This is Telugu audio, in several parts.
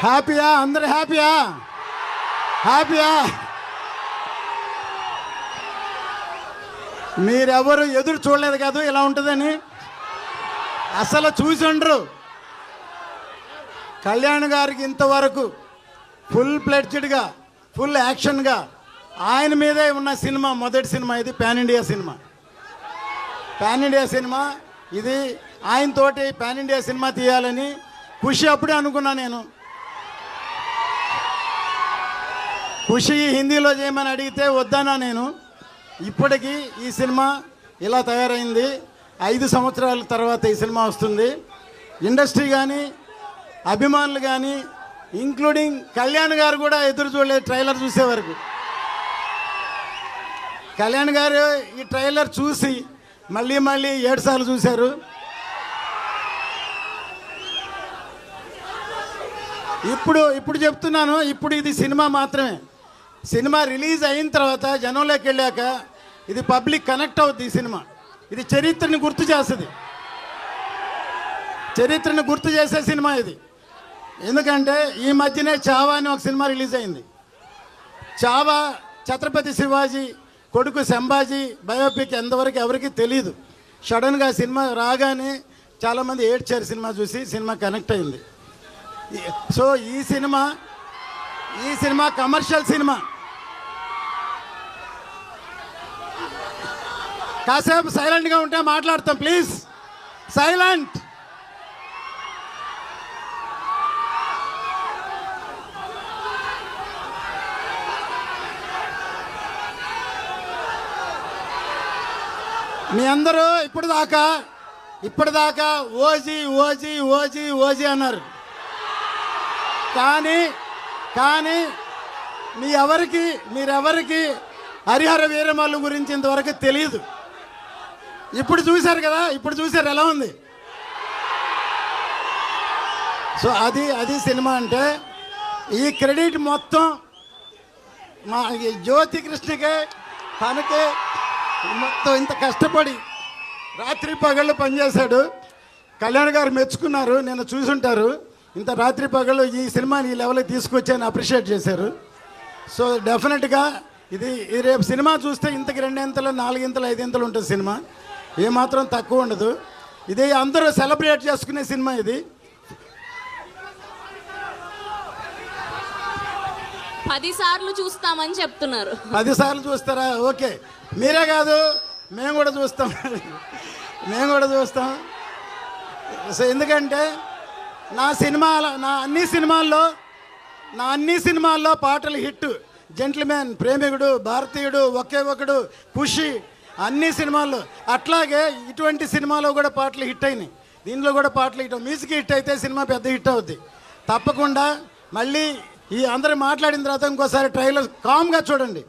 హ్యాపీయా? అందరు హ్యాపీయా? హ్యాపీయా? మీరెవరు ఎదురు చూడలేదు కాదు ఇలా ఉంటుందని. అసలు చూసి ఉండరు. కళ్యాణ్ గారికి ఇంతవరకు ఫుల్ ప్లెడ్జ్డ్గా, ఫుల్ యాక్షన్గా ఆయన మీదే ఉన్న సినిమా మొదటి సినిమా ఇది. Pan India cinema, pan India cinema ఇది. ఆయనతోటి పాన్ ఇండియా సినిమా తీయాలని ఖుషి అప్పుడే అనుకున్నా నేను. ఖుషి హిందీలో చేయమని అడిగితే వద్దనా నేను. ఇప్పటికీ ఈ సినిమా ఇలా తయారైంది. 5 సంవత్సరాల తర్వాత ఈ సినిమా వస్తుంది. ఇండస్ట్రీ కానీ, అభిమానులు కానీ, ఇంక్లూడింగ్ కళ్యాణ్ గారు కూడా ఎదురు చూడలేదు ట్రైలర్ చూసే వరకు. కళ్యాణ్ గారు ఈ ట్రైలర్ చూసి మళ్ళీ 7 సార్లు చూశారు. ఇప్పుడు చెప్తున్నాను, ఇప్పుడు ఇది సినిమా మాత్రమే. సినిమా రిలీజ్ అయిన తర్వాత జనంలోకి వెళ్ళాక ఇది పబ్లిక్ కనెక్ట్ అవుద్ది. ఈ సినిమా ఇది చరిత్రని గుర్తు చేస్తుంది, చరిత్రని గుర్తు చేసే సినిమా ఇది. ఎందుకంటే ఈ మధ్యనే చావా అని ఒక సినిమా రిలీజ్ అయింది. చావా ఛత్రపతి శివాజీ కొడుకు సంభాజీ బయోపిక్ ఎంతవరకు ఎవరికి తెలియదు. సడన్గా సినిమా రాగానే చాలామంది ఏడ్చారు సినిమా చూసి. సినిమా కనెక్ట్ అయింది. సో ఈ సినిమా కమర్షియల్ సినిమా. కాసేపు సైలెంట్గా ఉంటే మాట్లాడతాం ప్లీజ్. సైలెంట్. మీ అందరూ ఇప్పటిదాకా ఓజీ ఓజీ ఓజీ ఓజీ అన్నారు. కానీ మీరెవరికి హరిహర వీరమల్లు గురించి ఇంతవరకు తెలియదు. ఇప్పుడు చూశారు కదా, ఇప్పుడు చూశారు ఎలా ఉంది. సో అది సినిమా అంటే. ఈ క్రెడిట్ మొత్తం మా జ్యోతి కృష్ణకే, తనకే. మొత్తం ఇంత కష్టపడి రాత్రి పగళ్ళు పనిచేశాడు. కళ్యాణ్ గారు మెచ్చుకున్నారు, నేను చూసుంటారు. ఇంత రాత్రి పగళ్ళు ఈ సినిమాని ఈ లెవెల్కి తీసుకొచ్చి అప్రిషియేట్ చేశారు. సో డెఫినెట్గా ఇది రేపు సినిమా చూస్తే ఇంతకి 2 ఇంతలు 4 ఇంతలు 5 ఇంతలు ఉంటుంది సినిమా. ఏమాత్రం తక్కువ ఉండదు. ఇది అందరూ సెలబ్రేట్ చేసుకునే సినిమా ఇది. 10 సార్లు చూస్తామని చెప్తున్నారు. 10 సార్లు చూస్తారా? ఓకే, మీరే కాదు మేము కూడా చూస్తాం. సో ఎందుకంటే నా అన్ని సినిమాల్లో పాటలు హిట్. జెంట్ల్మెన్, ప్రేమికుడు, భారతీయుడు, ఒకే ఒకడు, ఖుషి, అన్ని సినిమాల్లో. అట్లాగే ఇటువంటి సినిమాలో కూడా పాటలు హిట్ అయినాయి. దీనిలో కూడా పాటలు హిట్. మ్యూజిక్ హిట్ అయితే సినిమా పెద్ద హిట్ అవుద్ది తప్పకుండా. మళ్ళీ ఈ అందరూ మాట్లాడిన తర్వాత ఇంకోసారి ట్రైలర్ కామ్గా చూడండి,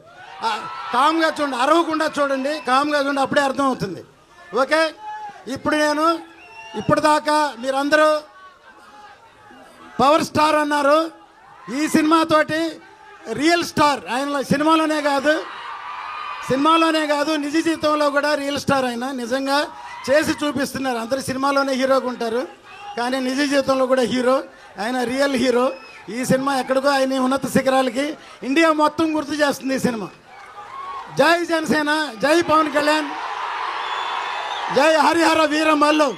అరవకుండా చూడండి, కామ్గా చూడండి, అప్పుడే అర్థం అవుతుంది. ఓకే, ఇప్పటిదాకా మీరందరూ పవర్ స్టార్ అన్నారు. ఈ సినిమాతోటి రియల్ స్టార్ ఆయన సినిమాలోనే కాదు నిజ జీవితంలో కూడా రియల్ స్టార్. ఆయన నిజంగా చేసి చూపిస్తున్నారు. అందరు సినిమాలోనే హీరోగా ఉంటారు, కానీ నిజ జీవితంలో కూడా హీరో. ఆయన రియల్ హీరో. ఈ సినిమా ఎక్కడికో ఆయన ఉన్నత శిఖరాలకి ఇండియా మొత్తం గుర్తు చేస్తుంది ఈ సినిమా. జై జనసేన, జై పవన్ కళ్యాణ్, జై హరిహర వీరమల్లు.